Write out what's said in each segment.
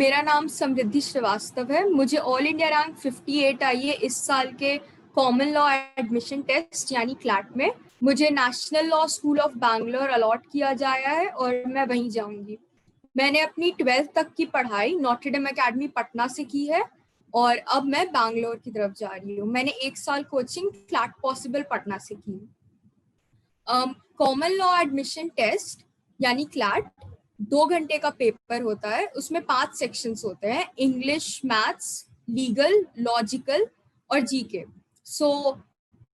मेरा नाम समृद्धि श्रीवास्तव है। मुझे ऑल इंडिया रैंक 58 आई है इस साल के कॉमन लॉ एडमिशन टेस्ट यानी क्लैट में। मुझे national law school of Bangalore allot किया गया है और मैं वहीं जाऊंगी। मैंने अपनी 12th तक की पढ़ाई नॉटर डेम एकेडमी पटना से की है और अब मैं बैंगलोर की तरफ जा रही हूँ। मैंने 1 साल कोचिंग क्लैट पॉसिबल पटना से की। कॉमन लॉ एडमिशन टेस्ट यानी क्लैट 2 घंटे का पेपर होता है। उसमें 5 सेक्शंस होते हैं, इंग्लिश, मैथ्स, लीगल, लॉजिकल और जीके। सो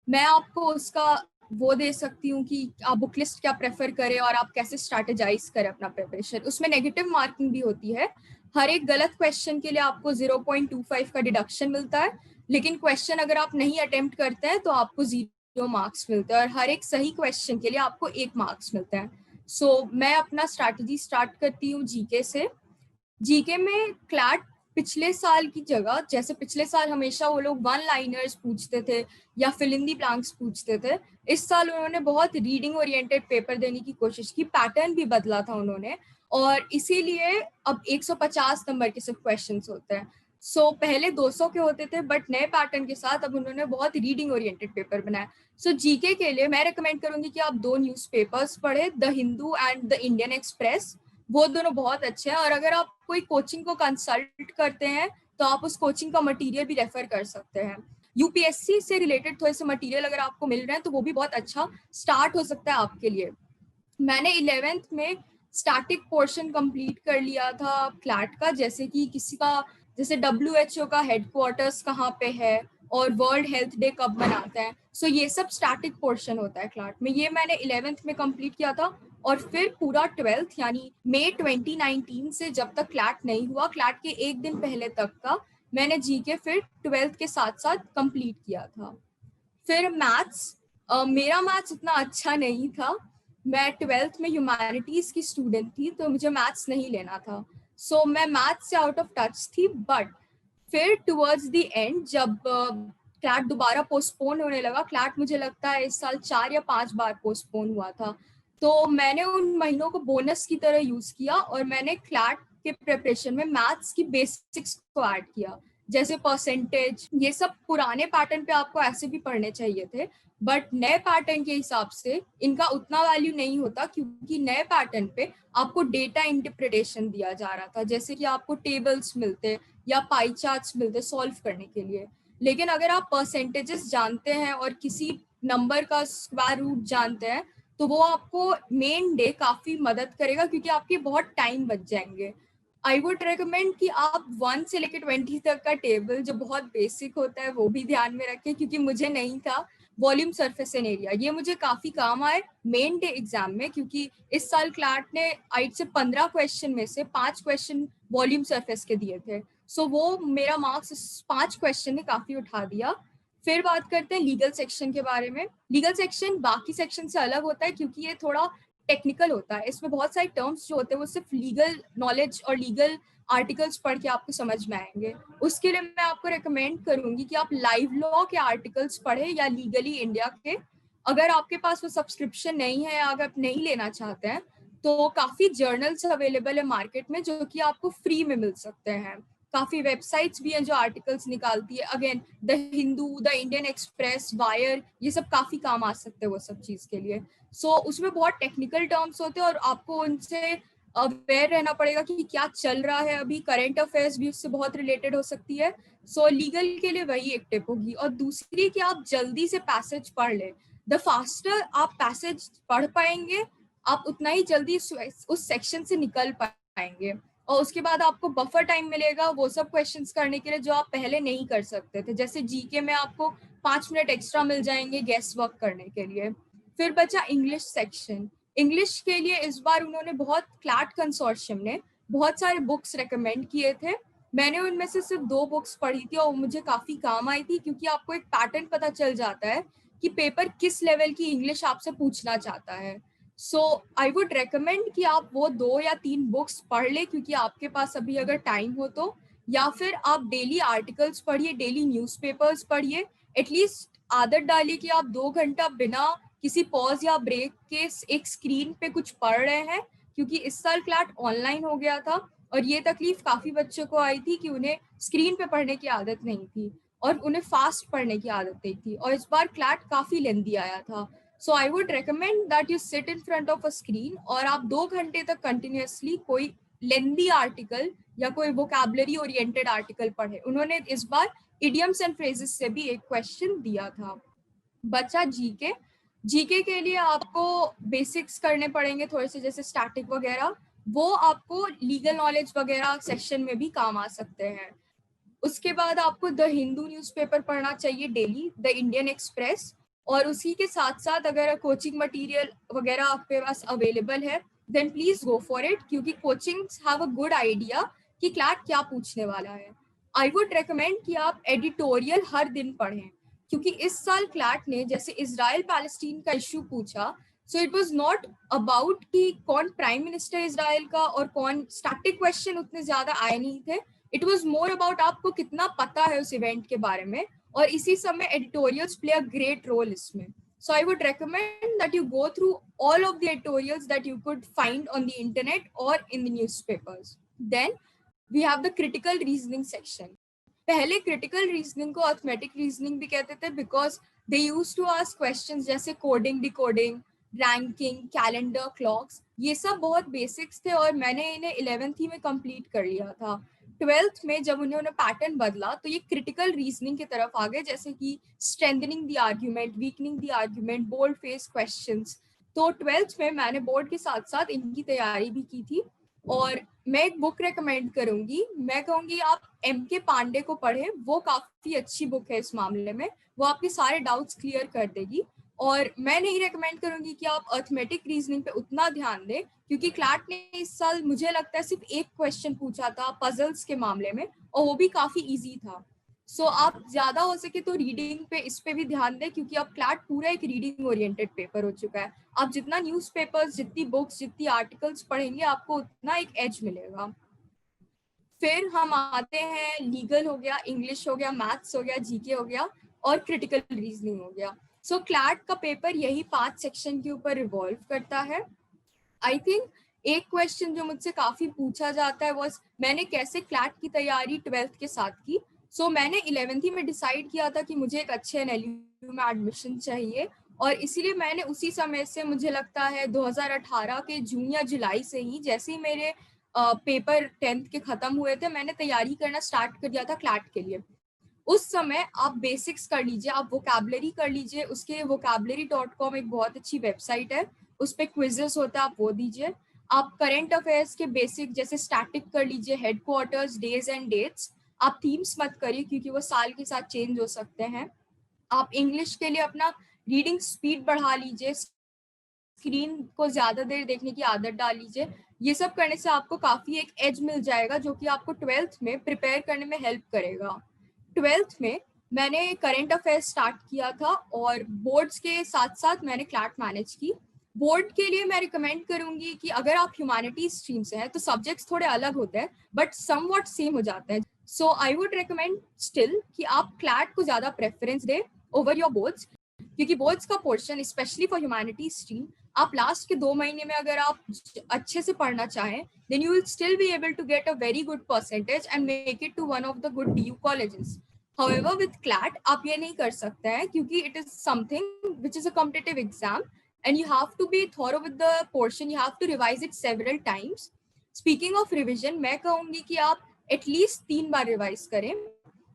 मैं आपको उसका वो दे सकती हूँ कि आप बुक लिस्ट क्या प्रेफर करें और आप कैसे स्ट्रैटेजाइज करें अपना प्रिपरेशन। उसमें नेगेटिव मार्किंग भी होती है। हर एक गलत क्वेश्चन के लिए आपको 0.25 का डिडक्शन मिलता है, लेकिन क्वेश्चन अगर आप नहीं अटेम्प्ट करते हैं तो आपको 0 मार्क्स मिलते हैं और हर एक सही क्वेश्चन के लिए आपको 1 मार्क्स मिलता है। मैं अपना स्ट्रैटेजी स्टार्ट करती हूँ जीके से। जीके में क्लैट पिछले साल की जगह, जैसे पिछले साल हमेशा वो लोग 1 लाइनर्स पूछते थे या फिल इन दी ब्लैंक्स पूछते थे, इस साल उन्होंने बहुत रीडिंग ओरिएंटेड पेपर देने की कोशिश की। पैटर्न भी बदला था उन्होंने और इसीलिए अब 150 नंबर के सिर्फ क्वेश्चंस होते हैं। पहले 200 के होते थे, बट नए पैटर्न के साथ अब उन्होंने बहुत रीडिंग ओरिएंटेड पेपर बनाया। जीके के लिए मैं रिकमेंड करूंगी कि आप 2 न्यूज़पेपर्स पढ़े, the Hindu and the Indian express. वो दोनों बहुत अच्छे हैं और अगर आप कोई कोचिंग को कंसल्ट करते हैं तो आप उस कोचिंग का मटेरियल भी रेफर कर सकते हैं। यूपीएससी से रिलेटेड थोड़े से मटेरियल अगर आपको मिल रहे हैं तो वो भी बहुत अच्छा स्टार्ट हो सकता है आपके लिए। मैंने 11th में स्टैटिक पोर्शन कंप्लीट कर लिया था क्लैट का, जैसे कि किसी का, जैसे WHO का हेडक्वार्टर्स कहाँ पे है और वर्ल्ड हेल्थ डे कब मनाते हैं। ये सब स्टैटिक पोर्शन होता है क्लैट में। ये मैंने 11th में कंप्लीट किया था और फिर पूरा 12th यानी मई 2019 से जब तक क्लैट नहीं हुआ, क्लैट के एक दिन पहले तक का मैंने जीके फिर 12th के साथ साथ कंप्लीट किया था। फिर मैथ्स, मेरा मैथ्स उतना अच्छा नहीं था। मैं 12th में ह्यूमैनिटीज की स्टूडेंट थी तो मुझे मैथ्स नहीं लेना था। मैं मैथ्स से आउट ऑफ टच थी। बट फिर टुवर्ड्स द एंड जब क्लैट दोबारा पोस्टपोन होने लगा, क्लैट मुझे लगता है इस साल 4 या 5 बार पोस्टपोन हुआ था, तो मैंने उन महीनों को बोनस की तरह यूज किया और मैंने क्लैट के प्रिपरेशन में मैथ्स की बेसिक्स को ऐड किया, जैसे परसेंटेज। ये सब पुराने पैटर्न पे आपको ऐसे भी पढ़ने चाहिए थे, बट नए पैटर्न के हिसाब से इनका उतना वैल्यू नहीं होता, क्योंकि नए पैटर्न पे आपको डेटा इंटरप्रिटेशन दिया जा रहा था, जैसे कि आपको टेबल्स मिलते या पाई चार्ट्स मिलते सॉल्व करने के लिए। लेकिन अगर आप परसेंटेजेस जानते हैं और किसी नंबर का स्क्वायर रूट जानते हैं तो वो आपको मेन डे काफी मदद करेगा, क्योंकि आपके बहुत टाइम बच जाएंगे। आई वुड रिकमेंड कि आप 1 से लेकर 20 तक का टेबल जो बहुत बेसिक होता है वो भी ध्यान में रखें, क्योंकि मुझे नहीं था। वॉल्यूम, सरफेस एंड एरिया, ये मुझे काफी काम आए मेन डे एग्जाम में, क्योंकि इस साल क्लैट ने 8 से 15 क्वेश्चन में से 5 क्वेश्चन वॉल्यूम सरफेस के दिए थे। वो मेरा मार्क्स 5 क्वेश्चन ने काफी उठा दिया। फिर बात करते हैं लीगल सेक्शन के बारे में। लीगल सेक्शन बाकी सेक्शन से अलग होता है क्योंकि ये थोड़ा टेक्निकल होता है। इसमें बहुत सारे टर्म्स जो होते हैं वो सिर्फ लीगल नॉलेज और लीगल आर्टिकल्स पढ़ के आपको समझ में आएंगे। उसके लिए मैं आपको रेकमेंड करूंगी कि आप लाइव लॉ के आर्टिकल्स पढ़ें या लीगली इंडिया के। अगर आपके पास वो सब्सक्रिप्शन नहीं है, अगर आप नहीं लेना चाहते हैं, तो काफी जर्नल्स अवेलेबल है मार्केट में जो कि आपको फ्री में मिल सकते हैं। काफी वेबसाइट्स भी हैं जो आर्टिकल्स निकालती है। Again the Hindu, the Indian express, wire, ये सब काफी काम आ सकते हैं वो सब चीज के लिए। उसमें बहुत टेक्निकल टर्म्स होते हैं और आपको उनसे अवेयर रहना पड़ेगा कि क्या चल रहा है अभी। करंट अफेयर्स भी उससे बहुत रिलेटेड हो सकती है। लीगल के लिए वही एक टिप होगी। और दूसरी कि आप जल्दी से पैसेज पढ़ लें। द फास्टर आप पैसेज पढ़ पाएंगे, आप उतना ही जल्दी उस सेक्शन से निकल पाएंगे और उसके बाद आपको बफर टाइम मिलेगा वो सब क्वेश्चंस करने के लिए जो आप पहले नहीं कर सकते थे। जैसे जीके में आपको 5 मिनट एक्स्ट्रा मिल जाएंगे गेस वर्क करने के लिए। फिर बचा इंग्लिश सेक्शन। इंग्लिश के लिए इस बार उन्होंने क्लैट कंसोर्शियम ने बहुत सारे बुक्स रेकमेंड किए थे। मैंने उनमें से सिर्फ 2 बुक्स पढ़ी थी और मुझे काफी काम आई थी, क्योंकि आपको एक पैटर्न पता चल जाता है कि पेपर किस लेवल की इंग्लिश आपसे पूछना चाहता है। आई वुड रेकमेंड कि आप वो 2 या 3 बुक्स पढ़ ले, क्योंकि आपके पास अभी अगर टाइम हो तो। या फिर आप डेली आर्टिकल्स पढ़िए, डेली न्यूज़पेपर्स पढ़िए। एटलीस्ट आदत डालिए कि आप 2 घंटा बिना किसी पॉज या ब्रेक के एक स्क्रीन पे कुछ पढ़ रहे हैं, क्योंकि इस साल क्लैट ऑनलाइन हो गया था और ये तकलीफ काफी बच्चों को आई थी कि उन्हें स्क्रीन पे पढ़ने की आदत नहीं थी और उन्हें फास्ट पढ़ने की आदत नहीं थी, और इस बार क्लैट काफी लेंदी आया था। So I would recommend that you sit in front of a screen और आप 2 घंटे तक कंटिन्यूअसली कोई लेंदी आर्टिकल या कोई वोकैबुलरी ओरिएंटेड आर्टिकल पढ़े। उन्होंने इस बार इडियम्स एंड फ्रेजेस से भी एक क्वेश्चन दिया था। बच्चा जीके, जीके के लिए आपको बेसिक्स करने पड़ेंगे थोड़े से, जैसे स्टैटिक वगैरह, वो आपको लीगल नॉलेज वगैरह सेक्शन में भी काम आ सकते हैं। उसके बाद आपको द हिंदू न्यूज़पेपर पढ़ना चाहिए डेली, द इंडियन एक्सप्रेस, और उसी के साथ साथ अगर कोचिंग मटेरियल वगैरह आपके पास अवेलेबल है then please go for it, क्योंकि coachings have a good idea कि क्लैट क्या पूछने वाला है। आई वुड रिकमेंड कि आप एडिटोरियल हर दिन पढ़ें, क्योंकि इस साल क्लैट ने जैसे इजराइल पैलेस्टीन का इश्यू पूछा, so it was not about कि कौन प्राइम मिनिस्टर इजराइल का और कौन, स्टैटिक क्वेश्चन उतने ज्यादा आए नहीं थे। इट वॉज मोर अबाउट आपको कितना पता है उस इवेंट के बारे में, और इसी समय editorials play a great role इसमें। So I would recommend that you go through all of the editorials that you could find on the internet or in the newspapers. Then we have the critical reasoning section. पहले critical reasoning को arithmetic reasoning भी कहते थे because they used to ask questions जैसे coding, decoding, ranking, calendar, clocks, ये सब बहुत basics थे और मैंने इन्हें 11th ही में complete कर लिया था। 12th में जब उन्होंने पैटर्न बदला तो ये क्रिटिकल रीजनिंग की तरफ आ गए, जैसे कि strengthening the argument, weakening the argument, bold face questions. तो 12th में मैंने बोर्ड के साथ साथ इनकी तैयारी भी की थी, और मैं एक बुक रेकमेंड करूंगी, मैं कहूंगी आप M.K. पांडे को पढ़ें, वो काफी अच्छी बुक है इस मामले में, वो आपके सारे डाउट्स क्लियर कर देगी। और मैं नहीं रेकमेंड करूंगी कि आप अर्थमेटिक रीजनिंग पे उतना ध्यान दें, क्योंकि क्लैट ने इस साल मुझे लगता है सिर्फ एक क्वेश्चन पूछा था पजल्स के मामले में, और वो भी काफी इजी था। सो आप ज्यादा हो सके तो रीडिंग पे, इस पे भी ध्यान दें, क्योंकि अब क्लैट पूरा एक रीडिंग ओरिएंटेड पेपर हो चुका है। आप जितना न्यूज़पेपर्स, जितनी बुक्स, जितनी आर्टिकल्स पढ़ेंगे आपको उतना एक एज मिलेगा। फिर हम आते हैं, लीगल हो गया, इंग्लिश हो गया, मैथ्स हो गया, जीके हो गया और क्रिटिकल रीजनिंग हो गया। सो क्लैट का पेपर यही 5 सेक्शन के ऊपर रिवॉल्व करता है। आई थिंक एक क्वेश्चन जो मुझसे काफी पूछा जाता है वो, मैंने कैसे क्लैट की तैयारी 12th के साथ की। सो मैंने 11th ही में डिसाइड किया था कि मुझे एक अच्छे NLU में एडमिशन चाहिए, और इसीलिए मैंने उसी समय से, मुझे लगता है 2018 के जून या जुलाई से ही, जैसे ही मेरे पेपर 10th के खत्म हुए थे, मैंने तैयारी करना स्टार्ट कर दिया था क्लैट के लिए। उस समय आप बेसिक्स कर लीजिए, आप वोकैबुलरी कर लीजिए, उसके लिए vocabulary.com एक बहुत अच्छी वेबसाइट है, उस पर क्विजेस होता है, आप वो दीजिए। आप करंट अफेयर्स के बेसिक जैसे स्टैटिक कर लीजिए, हेडक्वार्टर्स, डेज एंड डेट्स। आप थीम्स मत करिए क्योंकि वो साल के साथ चेंज हो सकते हैं। आप इंग्लिश के लिए अपना रीडिंग स्पीड बढ़ा लीजिए, स्क्रीन को ज्यादा देर देखने की आदत डाल लीजिए। ये सब करने से आपको काफी एक एज मिल जाएगा जो कि आपको 12th में प्रिपेयर करने में हेल्प करेगा। 12th में मैंने करंट अफेयर्स स्टार्ट किया था और बोर्ड्स के साथ साथ मैंने क्लैट मैनेज की। बोर्ड के लिए मैं रिकमेंड करूंगी कि अगर आप ह्यूमैनिटीज स्ट्रीम से हैं तो सब्जेक्ट्स थोड़े अलग होते हैं बट समवॉट सेम हो जाते हैं। सो आई वुड रिकमेंड स्टिल कि आप क्लैट को ज्यादा preference they over your boards, क्योंकि बोर्ड्स का portion specially for humanities stream, आप लास्ट के 2 महीने में अगर आप अच्छे से पढ़ना चाहें then you will still be able to get a very good percentage and make it to one of the good DU colleges. However, with CLAT आप ये नहीं कर सकते हैं क्योंकि it is something which is a competitive exam and you have to be thorough with the portion, you have to revise it several times. Speaking of revision, मैं कहूँगी कि आप at least 3 बार रिवाइज करें।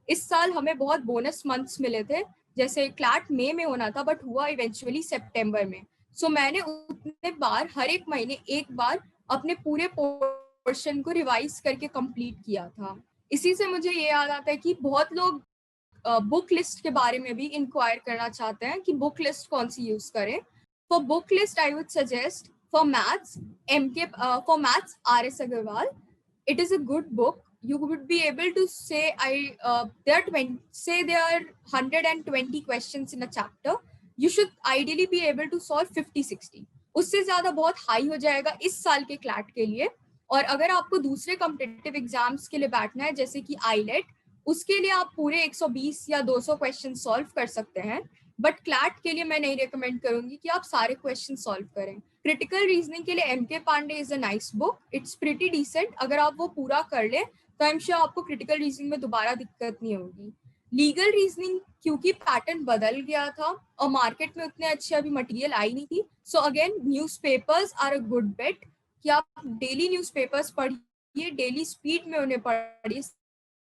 इस साल हमें बहुत bonus months मिले थे, जैसे क्लैट मई में होना था बट हुआ इवेंचुअली सितंबर में। सो मैंने उतने बार हर एक महीने एक बार अपने पूरे पोर्शन को रिवाइज करके कंप्लीट किया था। इसी से मुझे ये याद आता है कि बहुत लोग बुक लिस्ट के बारे में भी इंक्वायर करना चाहते हैं कि बुक लिस्ट कौन सी यूज करें। For book list I would suggest for maths for maths R.S. Agarwal. It is a good book. You would be able to say there are 120 questions in a chapter. You should ideally be able to solve 50-60. उससे ज्यादा बहुत high हो जाएगा इस साल के CLAT के लिए। और अगर आपको दूसरे कॉम्पिटिटिव एग्जाम्स के लिए बैठना है जैसे कि आईलेट, उसके लिए आप पूरे 120 या 200 क्वेश्चन सॉल्व कर सकते हैं। बट क्लैट के लिए मैं नहीं रिकमेंड करूंगी कि आप सारे क्वेश्चन सॉल्व करें। क्रिटिकल रीजनिंग के लिए M K Pandey is a nice book, it's pretty decent. अगर आप वो पूरा कर ले तो आई एम श्योर आपको क्रिटिकल रीजनिंग में दोबारा दिक्कत नहीं होगी। लीगल रीजनिंग क्योंकि पैटर्न बदल गया था और मार्केट में उतने अच्छे अभी मटेरियल आई नहीं थी, so again newspapers are a good bet कि आप डेली न्यूज़पेपर्स पढ़िए, डेली स्पीड में उन्हें पढ़िए,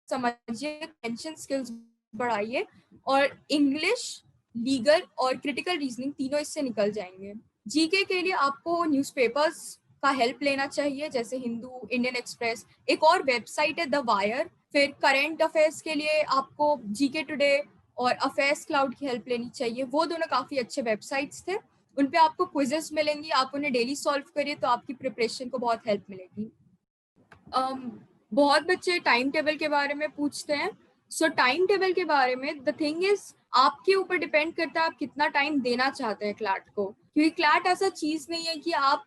समझिए, टेंशन स्किल्स बढ़ाइए और इंग्लिश, लीगल और क्रिटिकल रीजनिंग तीनों इससे निकल जाएंगे। जीके के लिए आपको न्यूज़पेपर्स का हेल्प लेना चाहिए, जैसे हिंदू, इंडियन एक्सप्रेस, एक और वेबसाइट है द वायर। फिर करंट अफेयर्स के लिए आपको जीके टुडे और अफेयर्स क्लाउड की हेल्प लेनी चाहिए। वो दोनों काफ़ी अच्छे वेबसाइट्स थे, उन पे आपको क्विजेस मिलेंगी, आप उन्हें डेली सॉल्व करिए तो आपकी प्रिपरेशन को बहुत हेल्प मिलेगी। बहुत बच्चे टाइम टेबल के बारे में पूछते हैं। सो टाइम टेबल के बारे में द थिंग इज आपके ऊपर डिपेंड करता है आप कितना टाइम देना चाहते हैं क्लैट को, क्योंकि क्लैट ऐसा चीज नहीं है कि आप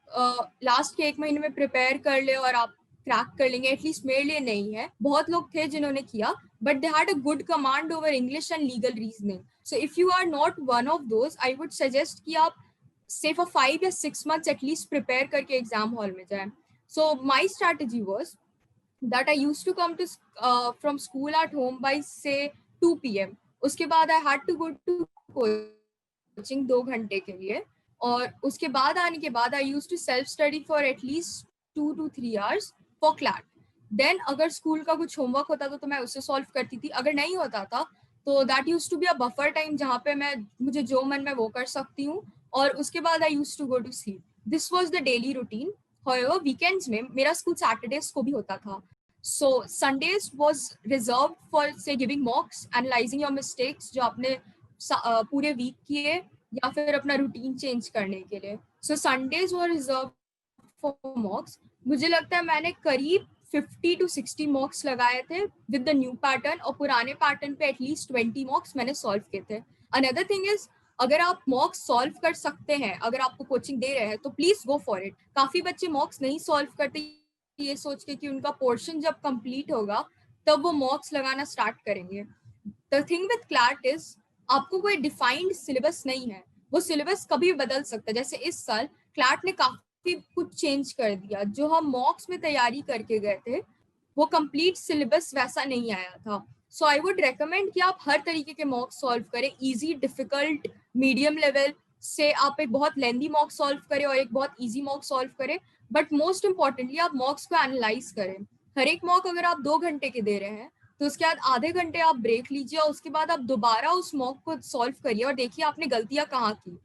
लास्ट के 1 महीने में प्रिपेयर कर ले और आप क्रैक कर लेंगे। एटलीस्ट मेरे लिए नहीं है, बहुत लोग थे जिन्होंने किया but they had a good command over English and legal reasoning. So if you are not one of those, I would suggest कि आप say for 5 या 6 months एटलीस्ट प्रिपेयर करके एग्जाम हॉल में जाए। So my strategy was that I used to come to from school at home by say 2 p.m. उसके बाद I had to go to coaching 2 घंटे के लिए, और उसके बाद आने के बाद I used to self study for at least 2 to 3 hours for CLAT. Then अगर स्कूल का कुछ होमवर्क होता था तो मैं उससे सॉल्व करती थी, अगर नहीं होता था तो that used to be a buffer time जहाँ पे मैं मुझे जो मन में वो कर सकती हूँ, और उसके बाद I used to go to sleep. This was the daily routine. However, weekends में मेरा स्कूल सैटरडेज को भी होता था, so Sundays was reserved for say giving mocks, analyzing your mistakes जो आपने पूरे वीक किए, या फिर अपना रूटीन चेंज करने के लिए। so Sundays were reserved for mocks। मुझे लगता है मैंने करीब 50 to 60 मॉक्स लगाए थे विद द न्यू पैटर्न, और पुराने पैटर्न पे एटलीस्ट 20 मॉक्स मैंने सॉल्व किए थे। अनदर थिंग इज, अगर आप मॉक्स सॉल्व कर सकते हैं, अगर आपको कोचिंग दे रहे हैं तो प्लीज गो फॉर इट। काफी बच्चे मॉक्स नहीं सॉल्व करते ये सोच के कि उनका पोर्शन जब कंप्लीट होगा तब वो मॉक्स लगाना स्टार्ट करेंगे। The thing with CLAT is आपको कोई डिफाइंड सिलेबस नहीं है, वो सिलेबस कभी भी बदल सकता है। जैसे इस साल क्लैट ने काफी कुछ चेंज कर दिया, जो हम मॉक्स में तैयारी करके गए थे वो कंप्लीट सिलेबस वैसा नहीं आया था। सो आई वुड रेकमेंड कि आप हर तरीके के मॉक सॉल्व करें, इजी, डिफिकल्ट, मीडियम लेवल से। आप एक बहुत लेंदी मॉक सॉल्व करें और एक बहुत इजी मॉक सॉल्व करें, बट मोस्ट इंपॉर्टेंटली आप मॉक्स को एनालाइज करें। हर एक मॉक अगर आप 2 घंटे के दे रहे हैं तो उसके बाद आधे घंटे आप ब्रेक लीजिए और उसके बाद आप दोबारा उस मॉक को सॉल्व करिए और देखिए आपने गलतियां कहाँ की।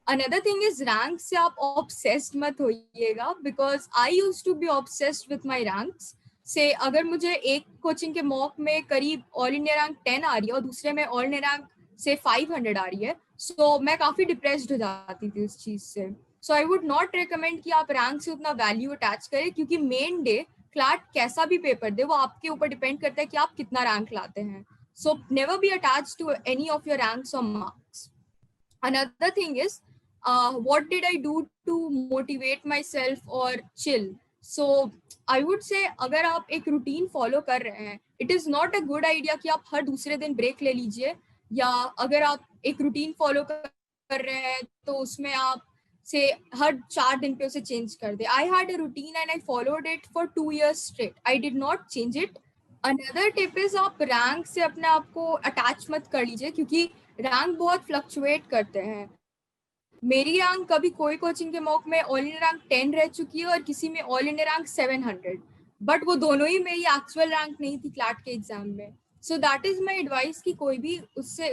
अनदर थिंग इज रैंक से आप ऑब्सेस्ड मत होइएगा, because I used to be obsessed with my ranks. से अगर मुझे एक कोचिंग के मॉक में करीब ऑल इंडिया रैंक 10 आ रही है और दूसरे में ऑल इंडिया रैंक से 500 आ रही है, सो मैं काफी डिप्रेस्ड हो जाती थी उस चीज से। सो आई वुड नॉट रिकमेंड कि आप रैंक से उतना वैल्यू अटैच करें, क्योंकि मेन डे क्लैट कैसा भी पेपर दे वो आपके ऊपर डिपेंड करता है कि आप कितना रैंक लाते हैं। So never be attach to any of your ranks और marks. Another thing is, what did I do to motivate myself or chill? So I would say अगर आप एक रूटीन फॉलो कर रहे हैं, it is not a good idea कि आप हर दूसरे दिन ब्रेक ले लीजिए, या अगर आप एक रूटीन फॉलो कर रहे हैं तो उसमें आप से हर 4 दिन पे उसे चेंज कर दे। I had a routine and I followed it for 2 years straight, I did not change it. Another tip is आप रैंक से अपने आप को अटैच मत कर लीजिए, क्योंकि रैंक बहुत फ्लक्चुएट करते हैं। मेरी रैंक कभी कोई कोचिंग के मॉक में ऑल इंडिया रैंक 10 रह चुकी है और किसी में ऑल इंडिया रैंक 700, बट वो दोनों ही मेरी एक्चुअल रैंक नहीं थी क्लैट के एग्जाम में। सो दैट इज माई एडवाइस कि कोई भी उससे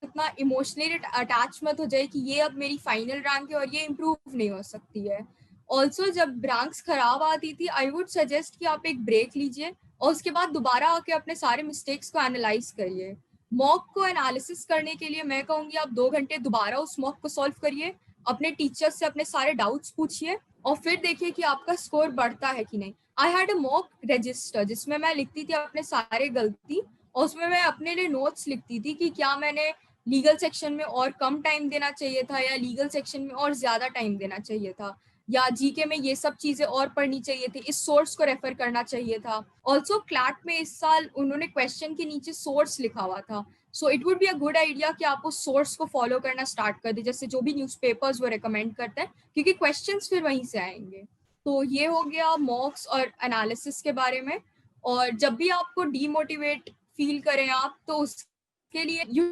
इतना इमोशनली अटैच मत हो जाए कि ये अब मेरी फाइनल रैंक है और ये इम्प्रूव नहीं हो सकती है। ऑल्सो जब रैंक्स खराब आती थी आई वुड सजेस्ट कि आप एक ब्रेक लीजिए और उसके बाद दोबारा आके अपने सारे मिस्टेक्स को एनालाइज करिए। मॉक को एनालिसिस करने के लिए मैं कहूँगी आप 2 घंटे दोबारा उस मॉक को सॉल्व करिए, अपने टीचर से अपने सारे डाउट्स पूछिए और फिर देखिए कि आपका स्कोर बढ़ता है कि नहीं। आई हैड अ मॉक रजिस्टर जिसमें मैं लिखती थी अपने सारे गलती, और उसमें मैं अपने लिए नोट्स लिखती थी कि क्या मैंने लीगल सेक्शन में और कम टाइम देना चाहिए था या लीगल सेक्शन में और ज्यादा टाइम देना चाहिए था, या जीके में ये सब चीजें और पढ़नी चाहिए थी, इस सोर्स को रेफर करना चाहिए था। ऑल्सो क्लैट में इस साल उन्होंने क्वेश्चन के नीचे सोर्स लिखा हुआ था, so it would be a good idea कि आप उस सोर्स को फॉलो करना स्टार्ट कर दें, जैसे जो भी न्यूज़पेपर्स वो रिकमेंड करते हैं, क्योंकि क्वेश्चंस फिर वहीं से आएंगे। तो ये हो गया मॉक्स और एनालिसिस के बारे में। और जब भी आपको डीमोटिवेट फील करें आप, तो उसके लिए you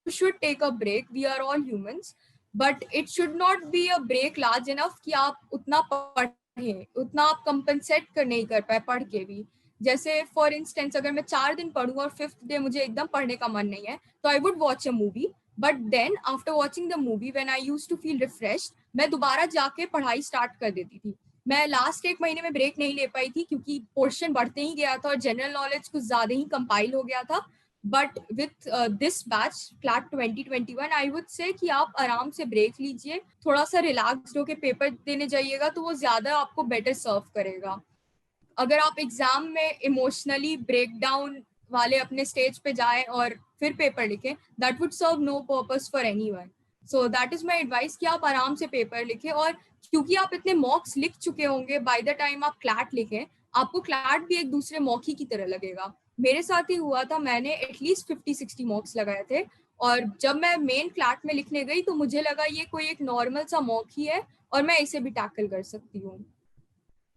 should take a break, we are all humans, but it should not be a break large enough कि आप उतना पढ़ें, उतना आप कंपनसेट कर नहीं कर पाए पढ़ के भी। जैसे फॉर इंस्टेंस अगर मैं 4 दिन पढ़ूं और 5th डे मुझे एकदम पढ़ने का मन नहीं है, तो I would watch a movie, but then after watching the movie when I used to feel refreshed, मैं दोबारा जाके पढ़ाई स्टार्ट कर देती थी। मैं लास्ट 1 महीने में ब्रेक नहीं ले पाई थी क्योंकि पोर्शन बढ़ते ही गया था और जनरल नॉलेज कुछ ज्यादा ही कंपाइल हो गया था। But with this batch CLAT 2021 I would say कि आप आराम से ब्रेक लीजिए, थोड़ा सा रिलैक्स होकर पेपर देने जाइएगा, तो वो ज्यादा आपको बेटर सर्व करेगा। अगर आप एग्जाम में इमोशनली ब्रेकडाउन वाले अपने स्टेज पे जाए और फिर पेपर लिखें, that would serve no purpose for anyone. So that is my advice कि आप आराम से पेपर लिखें। और क्योंकि आप इतने मॉक्स लिख चुके होंगे, बाय द टाइम आप क्लैट लिखें, आपको क्लैट भी एक दूसरे मॉक ही की तरह लगेगा। मेरे साथ ही हुआ था, मैंने एटलीस्ट 50-60 मॉक्स लगाए थे, और जब मैं मेन क्लैट में लिखने गई तो मुझे लगा ये कोई एक नॉर्मल सा मॉक ही है और मैं इसे भी टैकल कर सकती हूँ।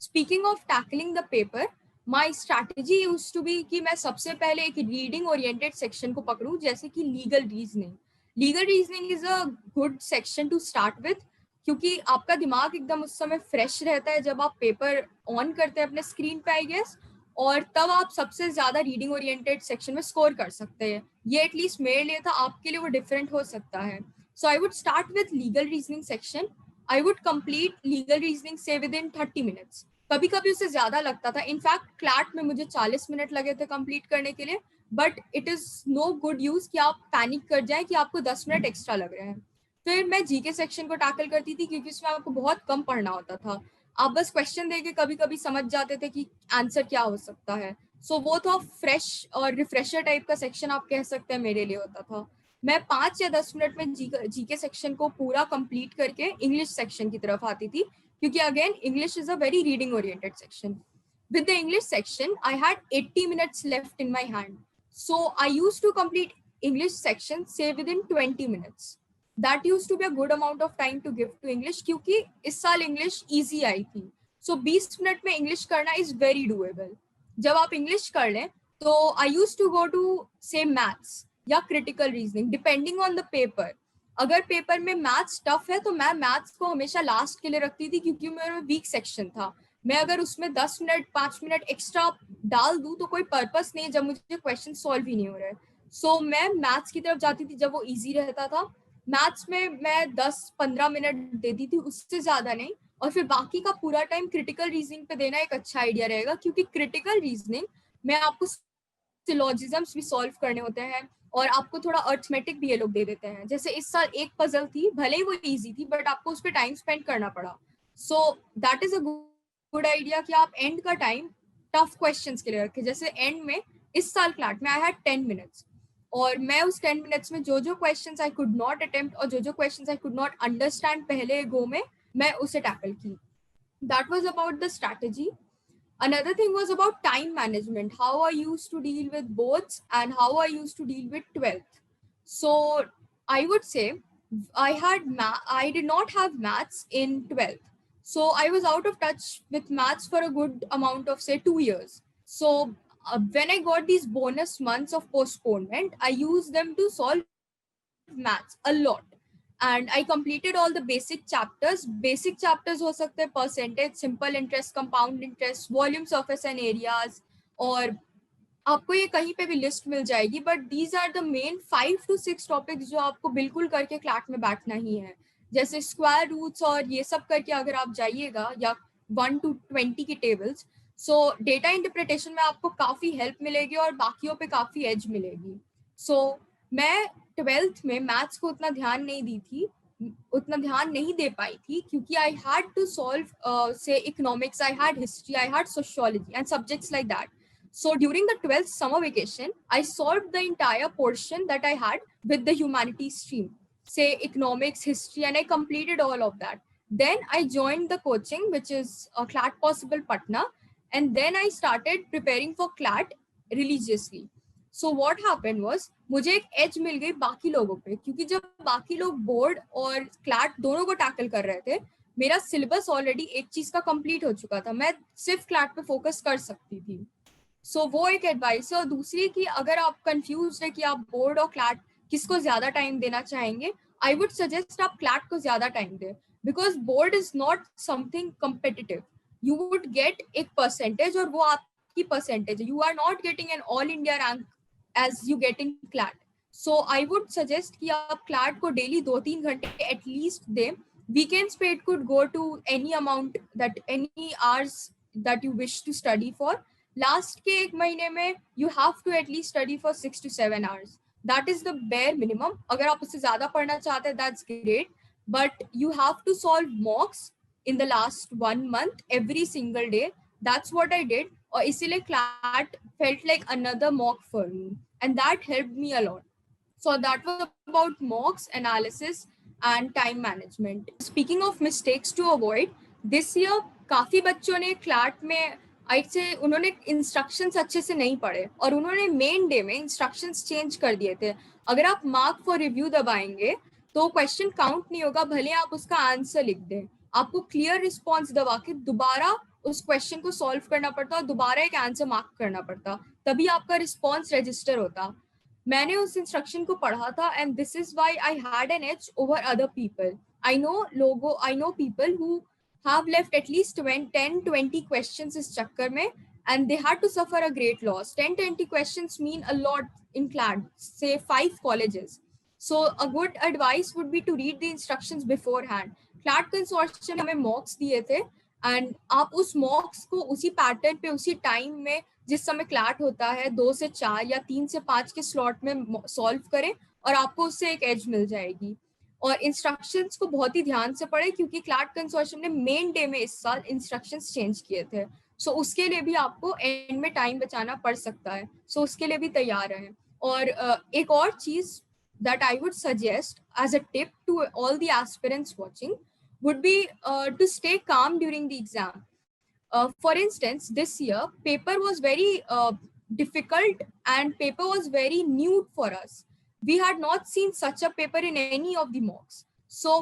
Speaking of tackling the paper, my strategy use to be कि मैं सबसे पहले एक रीडिंग ओरिएंटेड सेक्शन को पकड़ूं, जैसे कि legal reasoning. Legal reasoning is a good section two start with, क्योंकि आपका दिमाग एकदम उस समय फ्रेश रहता है जब आप पेपर ऑन करते हैं अपने स्क्रीन पे, आई गेस, और तब आप सबसे ज्यादा रीडिंग ओरिएंटेड सेक्शन में स्कोर कर सकते हैं। ये एटलीस्ट मेरे लिए था, आपके लिए वो डिफरेंट हो सकता है। So I would start with legal reasoning section. I would complete legal reasoning से विद इन 30 मिनट्स। कभी कभी उससे ज्यादा लगता था, इनफैक्ट क्लैट में मुझे 40 मिनट लगे थे कंप्लीट करने के लिए। But it is no good use कि आप पैनिक कर जाए कि आपको 10 मिनट एक्स्ट्रा लग रहे हैं। फिर मैं जीके सेक्शन को टैकल करती थी, क्योंकि उसमें आपको बहुत कम पढ़ना होता था, आप बस क्वेश्चन देके कभी कभी समझ जाते थे कि आंसर क्या हो सकता है। सो वो था फ्रेश और रिफ्रेशर टाइप का सेक्शन, आप कह सकते हैं मेरे लिए होता था। मैं 5 या 10 मिनट में जीके सेक्शन को पूरा कंप्लीट करके इंग्लिश सेक्शन की तरफ आती थी, क्योंकि again English is a very reading oriented section. With the English section, I had 80 minutes left in my hand. So I used to complete English section say within 20 minutes. That used to be a good amount of time to give to English, क्योंकि इस साल English easy आई थी। So 20 minute में English करना is very doable. जब आप English कर लें तो I used to go to say maths या critical reasoning depending on the paper. अगर पेपर में मैथ्स टफ है तो मैं मैथ्स को हमेशा लास्ट के लिए रखती थी, क्योंकि मेरा वीक सेक्शन था। मैं अगर उसमें 10 मिनट 5 मिनट एक्स्ट्रा डाल दूं तो कोई पर्पस नहीं जब मुझे क्वेश्चन सॉल्व ही नहीं हो रहे। सो मैं मैथ्स की तरफ जाती थी जब वो इजी रहता था। मैथ्स में मैं 10-15 मिनट देती थी, उससे ज्यादा नहीं। और फिर बाकी का पूरा टाइम क्रिटिकल रीजनिंग पे देना एक अच्छा आइडिया रहेगा, क्योंकि क्रिटिकल रीजनिंग में आपको सिलोजिज्म्स भी सॉल्व करने होते हैं और आपको थोड़ा अर्थमेटिक भी ये लोग दे देते हैं। जैसे इस साल एक पजल थी, भले ही वो इजी थी, बट आपको उस पर टाइम स्पेंड करना पड़ा। सो that is a good idea कि आप एंड का टाइम टफ क्वेश्चंस के लिए रखें। जैसे एंड में इस साल क्लैट में आई हैड 10 मिनट्स, और मैं उस 10 मिनट्स में जो जो questions I could not attempt और जो जो questions I could not understand पहले गो में, मैं उसे टैकल की। That was about the strategy. Another thing was about time management, how I used to deal with boards and how I used to deal with 12th. So I would say I did not have maths in 12th. So I was out of touch with maths for a good amount of say 2 years. So when I got these bonus months of postponement, I used them to solve maths a lot. And I completed all the basic chapters. Basic chapters हो सकते हैं percentage, simple interest, compound interest, volume, surface and areas, और आपको ये कहीं पे भी list मिल जाएगी। But these are the main 5 to 6 topics जो आपको बिल्कुल करके क्लैट में बैठना ही है। जैसे स्क्वायर रूट्स और ये सब करके अगर आप जाइएगा, या 1 to 20 की टेबल्स, सो डेटा इंटरप्रिटेशन में आपको काफ़ी हेल्प मिलेगी और बाकियों पे काफ़ी एज मिलेगी। सो मैं 12th में मैथ्स को उतना ध्यान नहीं दे पाई थी, क्योंकि आई हैड टू सॉल्व से economics, I had history, I had sociology and subjects like that. So during the 12th summer vacation, I solved the entire portion that I had with the humanities stream, say economics, history, and I completed all of that. Then I joined the coaching, which is CLAT Possible Patna, and then I started preparing for CLAT religiously. So what happened was मुझे एक as मिल गई बाकी लोगों पे, क्योंकि जब बाकी लोग बोर्ड और क्लैट दोनों को टैकल कर रहे थे, मेरा सिलेबस ऑलरेडी एक चीज का कंप्लीट हो चुका था, मैं सिर्फ क्लैट पे फोकस कर सकती थी। सो वो एक एडवाइस है। और दूसरी कि अगर आप कंफ्यूज है कि आप बोर्ड और क्लैट किसको ज्यादा टाइम देना चाहेंगे, आई वुड सजेस्ट आप क्लैट को ज्यादा टाइम दें, because board is not something competitive. You would get एक परसेंटेज और वो आपकी परसेंटेज है, you are not getting an all India rank as you getting CLAT. So I would suggest कि आप क्लैट को डेली 2-3 घंटे एटलीस्ट दें। वीकेंड्स पे it could go to any amount that any hours that you wish to study for. Last के एक महीने में you have to at least study for 6 to 7 hours. That is the bare minimum. अगर आप उससे ज्यादा पढ़ना चाहते हैं that's great, but you have to solve mocks in the last 1 month every single day. That's what I did. और इसीलिए CLAT felt like another mock for me, and that helped me a lot. So that was about mocks, analysis, and time management. Speaking of mistakes to avoid, this year काफी बच्चों ने CLAT में आई से उन्होंने instructions अच्छे से नहीं पढ़े और उन्होंने मेन डे में इंस्ट्रक्शंस चेंज कर दिए थे. अगर आप मार्क फॉर रिव्यू दबाएंगे तो क्वेश्चन काउंट नहीं होगा, भले आप उसका आंसर लिख दें. आपको क्लियर रिस्पॉन्स दबा के दोबारा उस क्वेश्चन को सॉल्व करना पड़ता और दोबारा एक आंसर मार्क करना पड़ता, तभी आपका रिस्पॉन्स रजिस्टर होता. मैंने उस इंस्ट्रक्शन को पढ़ा था and this is why I had an edge over other people. I know people who have left at least 10-20 questions इस चक्कर में, and they had to suffer a great loss. 10-20 questions mean a lot in CLAT, say 5 colleges. So a good advice would be to read the instructions beforehand. CLAT consortium हमें मॉक्स दिए थे and आप उस मॉक्स को उसी पैटर्न पे उसी time में जिस समय क्लैट होता है 2 से 4 या 3 से 5 के स्लॉट में सॉल्व करें और आपको उससे एक एज मिल जाएगी. और इंस्ट्रक्शंस को बहुत ही ध्यान से पढ़े क्योंकि क्लैट कंसोर्शियम ने मेन डे में इस साल इंस्ट्रक्शंस चेंज किए थे. सो उसके लिए भी आपको एंड में टाइम बचाना पड़ सकता है, सो उसके लिए भी तैयार रहें. और एक और चीज that I would suggest as a tip to all the aspirants watching would be to stay calm during the exam. For instance, this year paper was very difficult and paper was very new for us. We had not seen such a paper in any of the mocks. So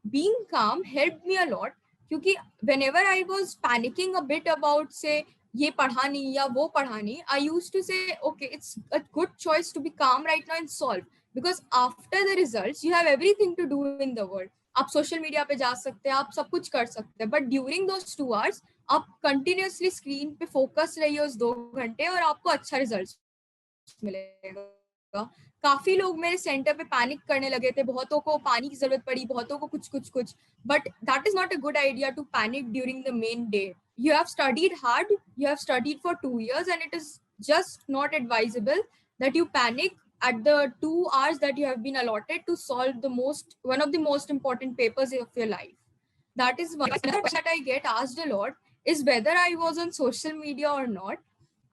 being calm helped me a lot, क्योंकि whenever I was panicking a bit about say ये पढ़ा नहीं या वो पढ़ा नहीं, I used to say okay, it's a good choice to be calm right now and solve, because after the results you have everything to do in the world. आप social media पे जा सकते हैं, आप सब कुछ कर सकते हैं, बट ड्यूरिंग दोस 2 hours आप कंटिन्यूअसली स्क्रीन पे फोकस रहिए उस 2 घंटे और आपको अच्छा रिजल्ट मिलेगा. काफी लोग मेरे सेंटर पे पैनिक करने लगे थे, बहुतों को पानी की जरूरत पड़ी, बहुतों को कुछ, but that is not a good idea to panic during the main day. You have studied hard, you have studied for 2 years, and it is just not advisable that you panic at the 2 hours that you have been allotted to solve one of the most important papers of your life. That is one that I get asked a lot, is whether I was on social media or not.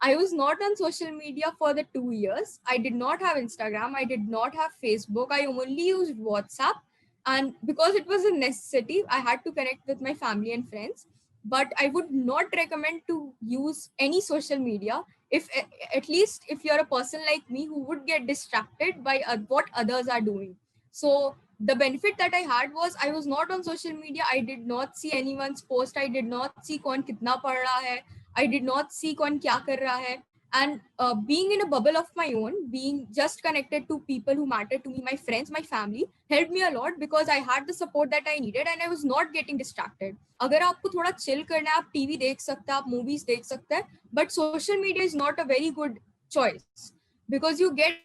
I was not on social media for the 2 years. I did not have Instagram. I did not have Facebook. I only used WhatsApp. And because it was a necessity, I had to connect with my family and friends. But I would not recommend to use any social media, if at least if you're a person like me who would get distracted by what others are doing. So the benefit that I had was I was not on social media. I did not see anyone's post. I did not see कौन कितना पढ़ रहा है. I did not see कौन क्या कर रहा है. And being in a bubble of my own, being just connected to people who matter to me, my friends, my family, helped me a lot because I had the support that I needed and I was not getting distracted. अगर आपको थोड़ा chill करना है, आप TV देख सकते हैं, आप movies देख सकते हैं, but social media is not a very good choice because you get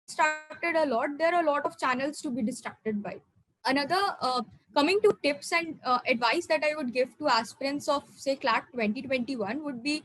distracted a lot. There are a lot of channels to be distracted by. Another coming to tips and advice that I would give to aspirants of say CLAT 2021 would be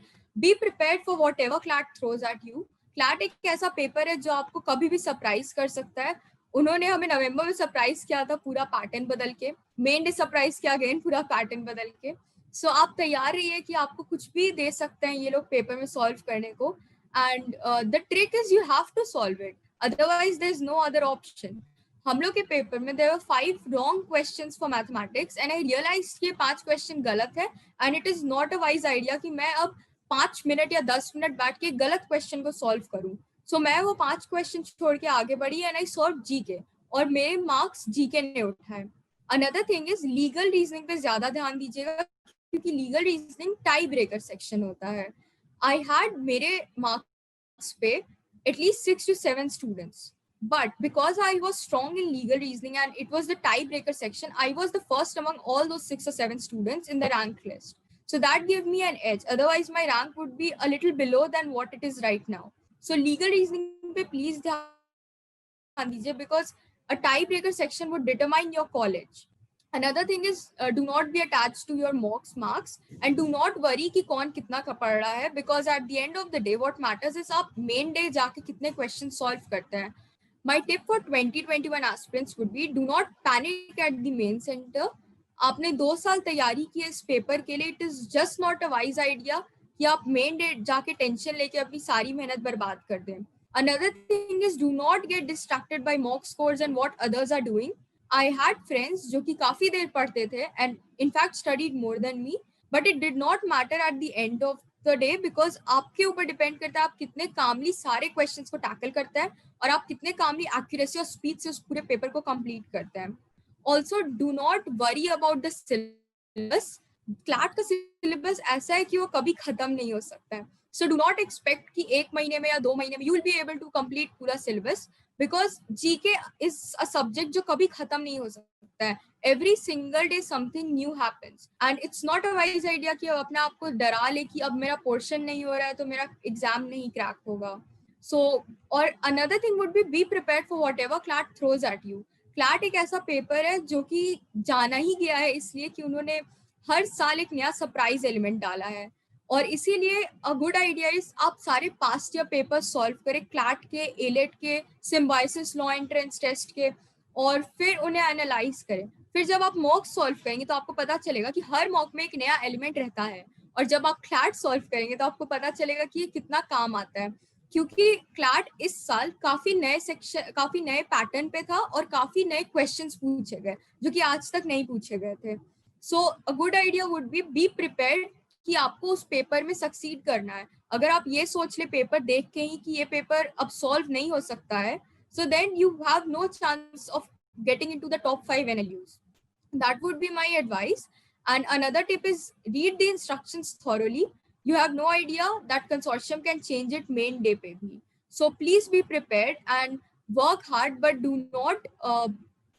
prepared for whatever CLAT throws at you. CLAT एक ऐसा paper है जो आपको कभी भी surprise कर सकता है. उन्होंने हमें नवंबर में सरप्राइज किया था पूरा पैटर्न बदल के, मेन डे सरप्राइज किया अगेन पूरा पैटर्न बदल के. सो आप तैयार रहिए कि आपको कुछ भी दे सकते हैं ये लोग पेपर में सॉल्व करने को. And the trick is you have to solve it, otherwise there is no other option. हम लोग के पेपर में there were 5 wrong questions for mathematics and I realised कि 5 क्वेश्चन गलत है and it is not a wise idea कि मैं अब 5 मिनट या 10 मिनट बैठ के गलत क्वेश्चन को सॉल्व करूं. सो मैं वो 5 क्वेश्चन छोड़ के आगे बढ़ी एंड आई सॉल्व जीके और मेरे मार्क्स जीके ने उठाए. Another thing is legal reasoning पे ज्यादा ध्यान दीजिएगा क्योंकि legal reasoning tie breaker section होता है. आई हैड मेरे मार्क्स पे at least 6 to 7 students. But because I was strong in legal reasoning and it was the tiebreaker section, I was the first among all those 6 or 7 students in the rank list. So that gave me an edge. Otherwise, my rank would be a little below than what it is right now. So legal reasoning pe please ध्यान दीजिए because a tiebreaker section would determine your college. Another thing is do not be attached to your marks and do not worry कि कौन कितना पढ़ रहा है because at the end of the day what matters is आप main day जाके कितने questions solve करते हैं. My tip for 2021 aspirants would be do not panic at the main center. आपने 2 साल तैयारी की है इस पेपर के लिए. It is just not a wise idea कि आप मेन डे जाके टेंशन लेके अपनी सारी मेहनत बर्बाद कर दें. Another thing is do not get distracted by mock scores and what others are doing. I had friends जो कि काफी देर पढ़ते थे and in fact studied more than me, but it did not matter at the end of the day because आपके ऊपर depend करता है आप कितने कामली सारे क्वेश्चंस को टैकल करते हैं और आप कितने कामली एक्यूरेसी और स्पीड से उस पूरे पेपर को कंप्लीट करते हैं. Also do not worry about the syllabus. CLAT का सिलेबस ऐसा है कि वो कभी खत्म नहीं हो सकता है. सो डू नॉट एक्सपेक्ट कि 1 महीने में या 2 महीने में you will be able to complete पूरा syllabus because GK is a subject जो कभी खत्म नहीं हो सकता है. Every single day something new happens and it's not a wise idea कि अपने आप को डरा ले कि अब मेरा पोर्शन नहीं हो रहा है तो मेरा एग्जाम नहीं क्रैक होगा. सो और another thing would be prepared for whatever CLAT throws at you. CLAT एक ऐसा पेपर है जो कि जाना ही गया है इसलिए कि उन्होंने हर साल एक नया सरप्राइज एलिमेंट डाला है और इसीलिए अ गुड आइडिया इज आप सारे पास्ट ईयर पेपर सॉल्व करें क्लैट के, एलेट के, सिम्बायोसिस लॉ एंट्रेंस टेस्ट के और फिर उन्हें एनालाइज करें. फिर जब आप मॉक सॉल्व करेंगे तो आपको पता चलेगा कि हर मॉक में एक नया एलिमेंट रहता है और जब आप क्लैट सॉल्व करेंगे तो आपको पता चलेगा कि ये कितना काम आता है क्योंकि क्लैट इस साल काफी नए सेक्शन, काफी नए पैटर्न पे था और काफी नए क्वेश्चंस पूछे गए जो कि आज तक नहीं पूछे गए थे. So a good idea would be prepared कि आपको उस पेपर में सक्सीड करना है. अगर आप ये सोच ले पेपर देख के ही कि ये पेपर अब सॉल्व नहीं हो सकता है so then you have no chance of getting into the top 5 NLUs. That would be my advice. And another tip is read the instructions thoroughly. You have no idea that consortium can change it main day pe bhi. So please be prepared and work hard, but do not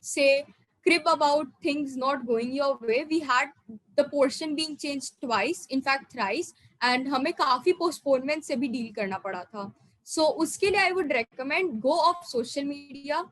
say crib about things not going your way. We had the portion being changed twice, in fact thrice, and हमें काफी postponement से भी deal करना पड़ा था. So उसके लिए I would recommend go off social media,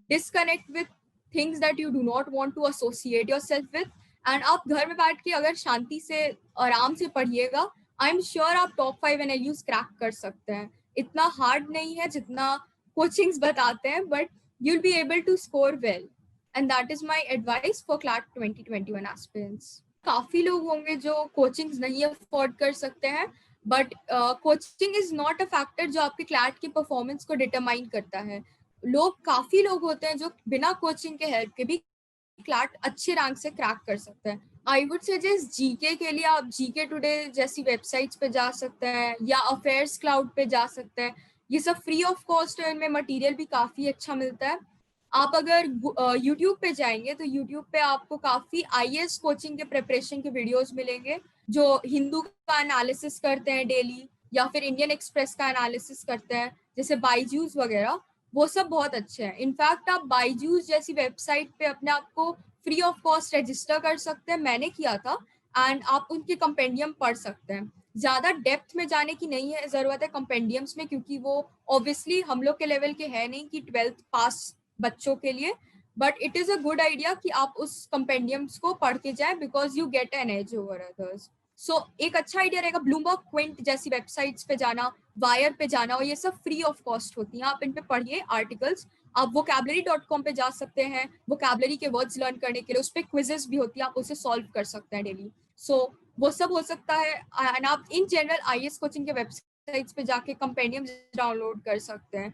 disconnect with things that you do not want to associate yourself with and आप घर में बैठ के अगर शांति से आराम से पढ़िएगा आई एम श्योर आप टॉप 5 NLUs क्रैक कर सकते हैं. इतना हार्ड नहीं है जितना कोचिंग्स बताते हैं but you will be able to score well and that is my advice for CLAT 2021 aspirants. काफी लोग होंगे जो कोचिंग्स नहीं अफोर्ड कर सकते हैं but coaching is not a factor जो आपके क्लैट की परफॉर्मेंस को डिटरमाइन करता है. काफी लोग होते हैं जो बिना कोचिंग के हेल्प के भी क्लैट अच्छे रैंक से क्रैक कर सकते हैं. आई वुड सजेस्ट जीके के लिए आप जीके टुडे जैसी वेबसाइट्स पे जा सकते हैं या अफेयर्स क्लाउड पे जा सकते हैं. ये सब फ्री ऑफ कॉस्ट है, इनमें मटेरियल भी काफी अच्छा मिलता है. आप अगर यूट्यूब पे जाएंगे तो यूट्यूब पे आपको काफी आईएएस कोचिंग के प्रिपरेशन के वीडियोस मिलेंगे जो हिंदू का एनालिसिस करते हैं डेली या फिर इंडियन एक्सप्रेस का एनालिसिस करते हैं जैसे बाईजूस वगैरह. वो सब बहुत अच्छे हैं. इनफैक्ट आप बाईजूस जैसी वेबसाइट पे अपने आप को फ्री ऑफ कॉस्ट रजिस्टर कर सकते हैं. मैंने किया था एंड आप उनके कंपेंडियम पढ़ सकते हैं. ज्यादा डेप्थ में जाने की नहीं है जरूरत है कंपेंडियम्स में क्योंकि वो ऑब्वियसली हम लोग के लेवल के है नहीं कि 12th पास बच्चों के लिए but it is a good idea कि आप उस कंपेंडियम्स को पढ़ के जाए because you get an edge over others. So एक अच्छा आइडिया रहेगा ब्लूमबर्ग क्विंट जैसी वेबसाइट्स पे जाना, वायर पे जाना और ये सब फ्री ऑफ कॉस्ट होती हैं. आप इन पे पढ़िए आर्टिकल्स. आप vocabulary.com पे जा सकते हैं vocabulary के वर्ड्स लर्न करने के लिए. उस पर क्विजेस भी होती है, आप उसे सॉल्व कर सकते हैं डेली. सो वो सब हो सकता है एंड आप इन जनरल आईएएस कोचिंग के वेबसाइट्स पे जाके कंपेंडियम डाउनलोड कर सकते हैं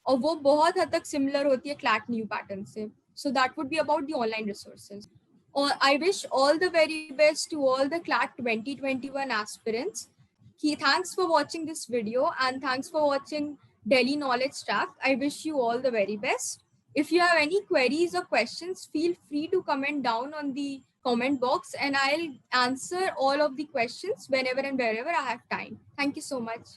और वो बहुत हद तक सिमिलर होती है क्लैट न्यू पैटर्न से. So that would be about the online resources. I wish all the very best to all the CLAT 2021 aspirants. Thanks for watching this video and thanks for watching Delhi Knowledge Track. I wish you all the very best. If you have any queries or questions, feel free to comment down on the comment box and I'll answer all of the questions whenever and wherever I have time. Thank you so much.